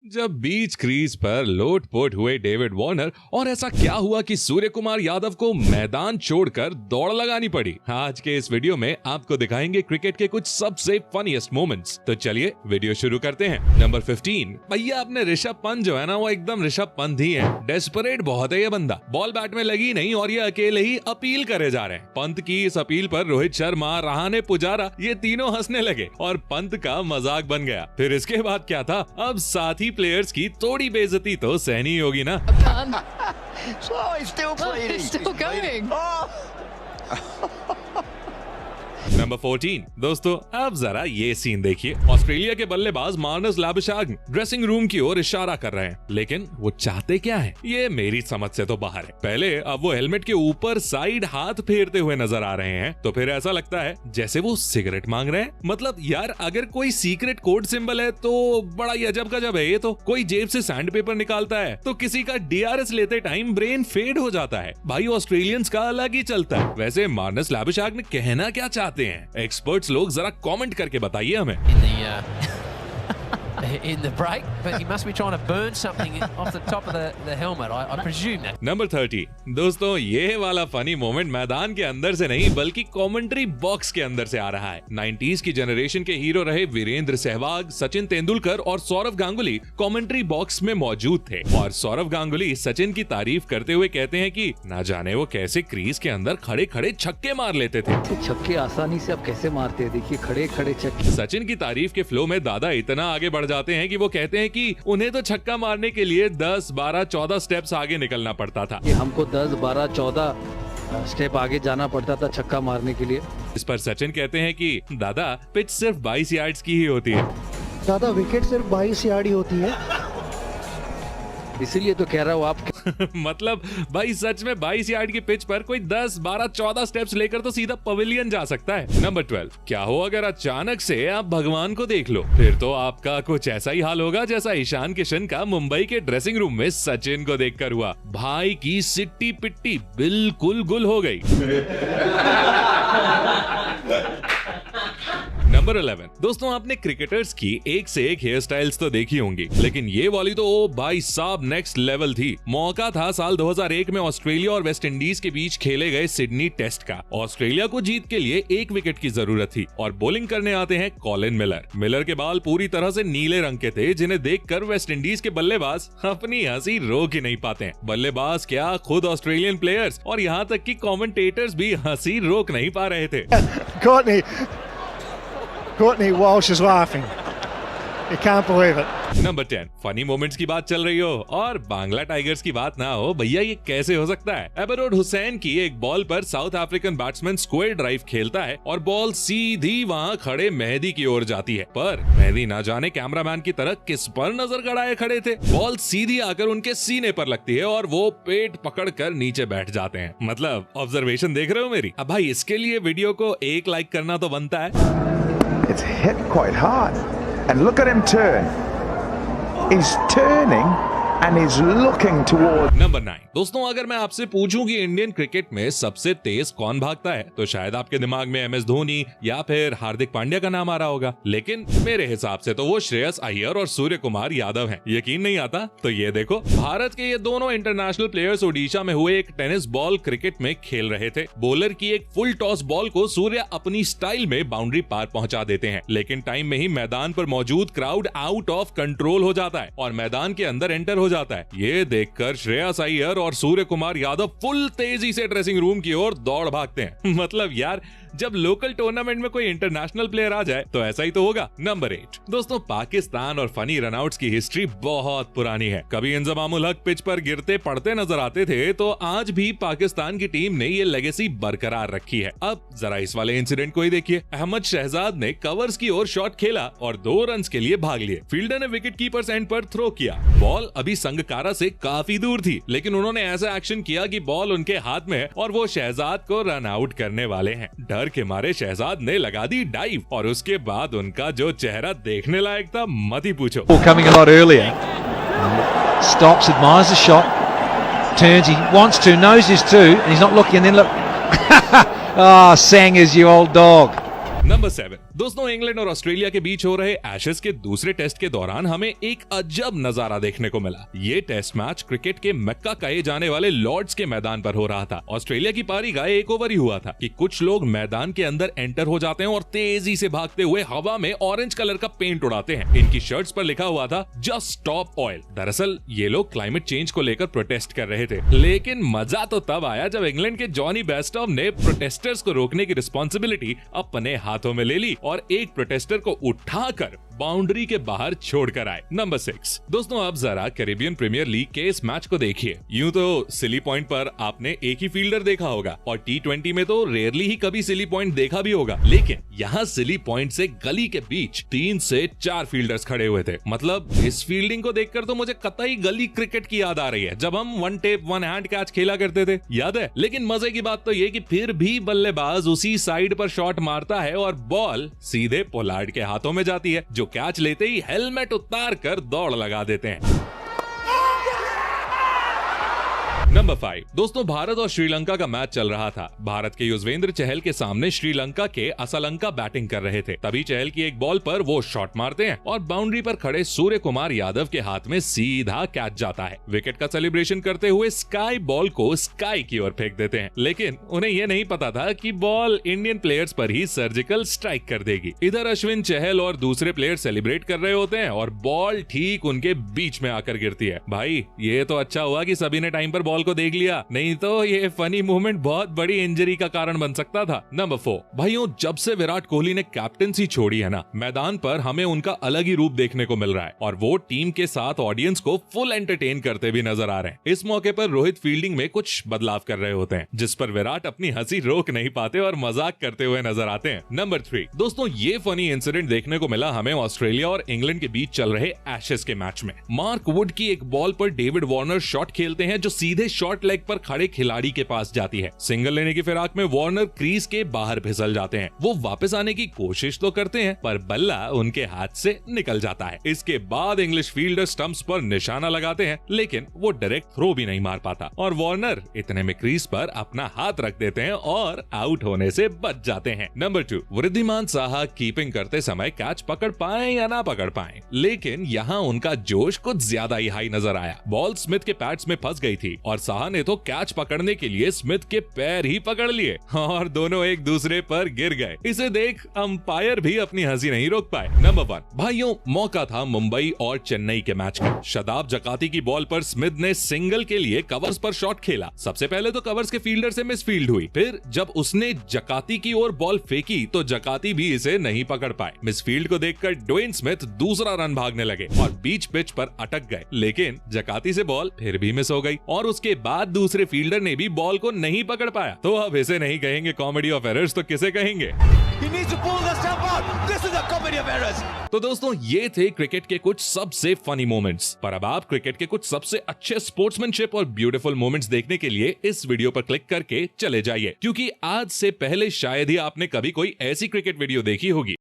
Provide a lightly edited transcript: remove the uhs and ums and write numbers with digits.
जब बीच क्रीज पर लोटपोट हुए डेविड वार्नर और ऐसा क्या हुआ कि सूर्य कुमार यादव को मैदान छोड़कर दौड़ लगानी पड़ी। आज के इस वीडियो में आपको दिखाएंगे क्रिकेट के कुछ सबसे फनीएस्ट मोमेंट्स। तो चलिए वीडियो शुरू करते हैं। नंबर 15। भैया अपने ऋषभ पंत जो है ना, वो एकदम ऋषभ पंत ही है। डेस्परेट बहुत है ये बंदा, बॉल बैट में लगी नहीं और ये अकेले ही अपील करे जा रहे हैं। पंत की इस अपील पर रोहित शर्मा, रहाणे, पुजारा ये तीनों हंसने लगे और पंत का मजाक बन गया। फिर इसके बाद क्या था, अब साथी प्लेयर्स की थोड़ी बेइज्जती तो सहनी होगी ना। नंबर 14। दोस्तों अब जरा ये सीन देखिए। ऑस्ट्रेलिया के बल्लेबाज मार्नस लैबुशैग्न ड्रेसिंग रूम की ओर इशारा कर रहे हैं, लेकिन वो चाहते क्या है ये मेरी समझ से तो बाहर है। पहले अब वो हेलमेट के ऊपर साइड हाथ फेरते हुए नजर आ रहे हैं, तो फिर ऐसा लगता है जैसे वो सिगरेट मांग रहे हैं। मतलब यार, अगर कोई सीक्रेट कोड सिंबल है तो बड़ा ही अजब गजब है ये तो। कोई जेब से सैंड पेपर निकालता है तो किसी का डीआरएस लेते टाइम ब्रेन फेड हो जाता है। भाई ऑस्ट्रेलियंस का अलग ही चलता है। वैसे मार्नस लैबुशैग्न कहना क्या चाहते हैं, एक्सपर्ट्स लोग जरा कमेंट करके बताइए हमें। In the break, but he must be trying to burn something off the top of the helmet. I presume that. Number 30। दोस्तों ये वाला फनी मोमेंट मैदान के अंदर से नहीं बल्कि कमेंट्री बॉक्स के अंदर से आ रहा है। 90s की जनरेशन के हीरो रहे वीरेंद्र सहवाग, सचिन तेंदुलकर और सौरव गांगुली कमेंट्री बॉक्स में मौजूद थे। और सौरव गांगुली सचिन की तारीफ करते हुए कहते हैं कि ना जाने वो कैसे क्रीज के अंदर खड़े खड़े छक्के मार लेते थे। छक्के आसानी से अब कैसे मारते हैं, देखिए खड़े खड़े छक्के। सचिन की तारीफ के फ्लो में दादा इतना आगे बढ़ जाते हैं कि वो कहते हैं कि उन्हें तो छक्का मारने के लिए 10, 12, 14 स्टेप्स आगे निकलना पड़ता था। हमको 10, 12, 14 स्टेप आगे जाना पड़ता था छक्का मारने के लिए। इस पर सचिन कहते हैं कि दादा पिच सिर्फ 22 यार्ड्स की ही होती है। दादा विकेट सिर्फ 22 यार्ड ही होती है, इसीलिए तो कह रहा हूँ आप। मतलब भाई सच में 22 यार्ड की पिच पर कोई 10, 12, 14 स्टेप्स लेकर तो सीधा पवेलियन जा सकता है। नंबर 12। क्या हो अगर अचानक से आप भगवान को देख लो, फिर तो आपका कुछ ऐसा ही हाल होगा जैसा ईशान किशन का मुंबई के ड्रेसिंग रूम में सचिन को देखकर हुआ। भाई की सिट्टी पिट्टी बिल्कुल गुल हो गई। नंबर 11। दोस्तों आपने क्रिकेटर्स की एक से एक हेयर स्टाइल्स तो देखी होंगी, लेकिन ये वाली तो ओ भाई साहब नेक्स्ट लेवल थी। मौका था साल 2001 में ऑस्ट्रेलिया और वेस्ट इंडीज के बीच खेले गए सिडनी टेस्ट का। ऑस्ट्रेलिया को जीत के लिए 1 विकेट की जरूरत थी और बॉलिंग करने आते हैं कॉलिन मिलर। मिलर के बाल पूरी तरह से नीले रंग के थे, जिन्हें देखकर वेस्ट इंडीज के बल्लेबाज अपनी हंसी रोक ही नहीं पाते हैं। बल्लेबाज क्या, खुद ऑस्ट्रेलियन प्लेयर्स और यहाँ तक कि कमेंटेटर्स भी हंसी रोक नहीं पा रहे थे। Courtney Walsh is laughing. You can't believe it. Number 10। Funny moments की बात चल रही हो और बांग्ला टाइगर्स की बात ना हो, भैया ये कैसे हो सकता है। एबरोड हुसैन की एक बॉल पर south African batsman square drive खेलता है और बॉल सीधी वहां खड़े मेहदी की ओर जाती है, पर मेहदी ना जाने कैमरामैन की तरह किस पर नजर गड़ाए खड़े थे। बॉल सीधी आकर उनके सीने पर लगती है और वो पेट पकड़कर नीचे बैठ जाते हैं। मतलब ऑब्जर्वेशन देख रहे हो मेरी। अब भाई इसके लिए वीडियो को 1 लाइक करना तो बनता है। It's hit quite hard, and look at him turn. He's turning and he's looking towards. Number 9। दोस्तों अगर मैं आपसे पूछूं कि इंडियन क्रिकेट में सबसे तेज कौन भागता है, तो शायद आपके दिमाग में MS धोनी या फिर हार्दिक पांड्या का नाम आ रहा होगा, लेकिन मेरे हिसाब से तो वो श्रेयस अय्यर और सूर्य कुमार यादव हैं। यकीन नहीं आता तो ये देखो, भारत के ये दोनों इंटरनेशनल प्लेयर्स ओडिशा में हुए एक टेनिस बॉल क्रिकेट में खेल रहे थे। बॉलर की एक फुल टॉस बॉल को सूर्य अपनी स्टाइल में बाउंड्री पार पहुंचा देते हैं, लेकिन टाइम में ही मैदान पर मौजूद क्राउड आउट ऑफ कंट्रोल हो जाता है और मैदान के अंदर एंटर हो जाता है। ये देखकर श्रेयस अय्यर और सूर्य कुमार यादव फुल तेजी से ड्रेसिंग रूम की ओर दौड़ भागते हैं। मतलब यार, जब लोकल टूर्नामेंट में कोई इंटरनेशनल प्लेयर आ जाए तो ऐसा ही तो होगा। नंबर 8। दोस्तों पाकिस्तान और फनी रनआउट्स की हिस्ट्री बहुत पुरानी है। कभी इंजमामुल हक पिच पर गिरते पड़ते नजर आते थे, तो आज भी पाकिस्तान की टीम ने ये लेगेसी बरकरार रखी है। अब जरा इस वाले इंसिडेंट को ही देखिए। अहमद शहजाद ने कवर्स की ओर शॉट खेला और 2 रन के लिए भाग लिए। फील्डर ने विकेट कीपर्स एंड पर थ्रो किया। बॉल अभी संगकारा से काफी दूर थी, लेकिन उन्होंने ऐसा एक्शन किया कि बॉल उनके हाथ में है और वो शहजाद को रन आउट करने वाले हैं। डर के मारे शहजाद ने लगा दी डाइव और उसके बाद उनका जो चेहरा देखने लायक था मत ही पूछो। Coming a lot earlier, stops, admires the shot, turns, he wants to, knows this too, and he's not looking, and then look, ah, Sang is you old dog. Number 7. दोस्तों, इंग्लैंड और ऑस्ट्रेलिया के बीच हो रहे Ashes के दूसरे test के दौरान हमें एक अजब नजारा देखने को मिला। ये टेस्ट मैच क्रिकेट के मक्का कहे जाने वाले लॉर्ड्स के मैदान पर हो रहा था। ऑस्ट्रेलिया की पारी का एक ओवर ही हुआ था कि कुछ लोग मैदान के अंदर एंटर हो जाते हैं और तेजी से भागते हुए हवा में ऑरेंज कलर का पेंट उड़ाते हैं। इनकी शर्ट्स पर लिखा हुआ था जस्ट स्टॉप ऑयल। दरअसल ये लोग क्लाइमेट चेंज को लेकर प्रोटेस्ट कर रहे थे, लेकिन मजा तो तब आया जब इंग्लैंड के जॉनी बेस्टॉफ ने प्रोटेस्टर्स को रोकने की रिस्पॉन्सिबिलिटी अपने हाथों में ले ली और एक प्रोटेस्टर को उठाकर बाउंड्री के बाहर छोड़कर आए। नंबर 6। दोस्तों, अब जरा कैरेबियन प्रीमियर लीग के इस मैच को देखिए। यूं तो सिली पॉइंट पर आपने एक ही फील्डर देखा होगा और T20 में तो रेयरली ही कभी सिली पॉइंट देखा भी होगा, लेकिन यहाँ सिली पॉइंट से गली के बीच 3 से 4 फील्डर्स खड़े हुए थे। मतलब इस फील्डिंग को देखकर तो मुझे कतई गली क्रिकेट की याद आ रही है, जब हम one tape one hand catch खेला करते थे, याद है। लेकिन मजे की बात तो ये कि फिर भी बल्लेबाज उसी साइड पर शॉट मारता है और बॉल सीधे पोलार्ड के हाथों में जाती है, जो कैच लेते ही हेलमेट उतार कर दौड़ लगा देते हैं। नंबर 5। दोस्तों, भारत और श्रीलंका का मैच चल रहा था। भारत के युजवेंद्र चहल के सामने श्रीलंका के असलंका बैटिंग कर रहे थे। तभी चहल की एक बॉल पर वो शॉट मारते हैं और बाउंड्री पर खड़े सूर्य कुमार यादव के हाथ में सीधा कैच जाता है। विकेट का सेलिब्रेशन करते हुए स्काई बॉल को स्काई की ओर फेंक देते हैं, लेकिन उन्हें यह नहीं पता था कि बॉल इंडियन प्लेयर्स पर ही सर्जिकल स्ट्राइक कर देगी। इधर अश्विन, चहल और दूसरे प्लेयर सेलिब्रेट कर रहे होते हैं और बॉल ठीक उनके बीच में आकर गिरती है। भाई, ये तो अच्छा हुआ कि सभी ने टाइम पर बॉल को देख लिया, नहीं तो ये फनी मूवमेंट बहुत बड़ी इंजरी का कारण बन सकता था। नंबर 4। भाइयों, जब से विराट कोहली ने कैप्टनसी छोड़ी है ना, मैदान पर हमें उनका अलग ही रूप देखने को मिल रहा है और वो टीम के साथ ऑडियंस को फुल एंटरटेन करते भी नजर आ रहे हैं। इस मौके पर रोहित फील्डिंग में कुछ बदलाव कर रहे होते हैं, जिस पर विराट अपनी हंसी रोक नहीं पाते और मजाक करते हुए नजर आते हैं। नंबर 3। दोस्तों, ये फनी इंसिडेंट देखने को मिला हमें ऑस्ट्रेलिया और इंग्लैंड के बीच चल रहे एशेज के मैच में। मार्क वुड की एक बॉल पर डेविड वार्नर शॉट खेलते हैं जो सीधे शॉर्ट लेग पर खड़े खिलाड़ी के पास जाती है। सिंगल लेने की फिराक में वार्नर क्रीज के बाहर फिसल जाते हैं। वो वापस आने की कोशिश तो करते हैं, पर बल्ला उनके हाथ से निकल जाता है। इसके बाद इंग्लिश फील्डर स्टंप्स पर निशाना लगाते हैं, लेकिन वो डायरेक्ट थ्रो भी नहीं मार पाता और वार्नर इतने में क्रीज पर अपना हाथ रख देते हैं और आउट होने से बच जाते हैं। नंबर 2। वृद्धिमान साहा कीपिंग करते समय कैच पकड़ पाए या ना पकड़ पाए, लेकिन यहाँ उनका जोश कुछ ज्यादा ही हाई नजर आया। बॉल स्मिथ के पैड्स में फंस गई थी और साहा ने तो कैच पकड़ने के लिए स्मिथ के पैर ही पकड़ लिए और दोनों एक दूसरे पर गिर गए। इसे देख अंपायर भी अपनी हंसी नहीं रोक पाए। नंबर 1। भाइयों, मौका था मुंबई और चेन्नई के मैच का। शादाब जकाती की बॉल पर स्मिथ ने सिंगल के लिए कवर्स पर शॉट खेला। सबसे पहले तो कवर्स के फील्डर से मिसफील्ड हुई, फिर जब उसने जकाती की ओर बॉल फेंकी तो जकाती भी इसे नहीं पकड़ पाए। मिसफील्ड को देखकर ड्वेन स्मिथ दूसरा रन भागने लगे और बीच पिच पर अटक गए, लेकिन जकाती से बॉल फिर भी मिस हो गई और उसके बाद दूसरे फील्डर ने भी बॉल को नहीं पकड़ पाया। तो अब इसे नहीं कहेंगे कॉमेडी ऑफ एरर्स तो किसे कहेंगे? तो दोस्तों, ये थे क्रिकेट के कुछ सबसे फनी मोमेंट्स। पर अब आप क्रिकेट के कुछ सबसे अच्छे स्पोर्ट्समैनशिप और ब्यूटीफुल मोमेंट्स देखने के लिए इस वीडियो पर क्लिक करके चले जाइए, क्योंकि आज से पहले शायद ही आपने कभी कोई ऐसी क्रिकेट वीडियो देखी होगी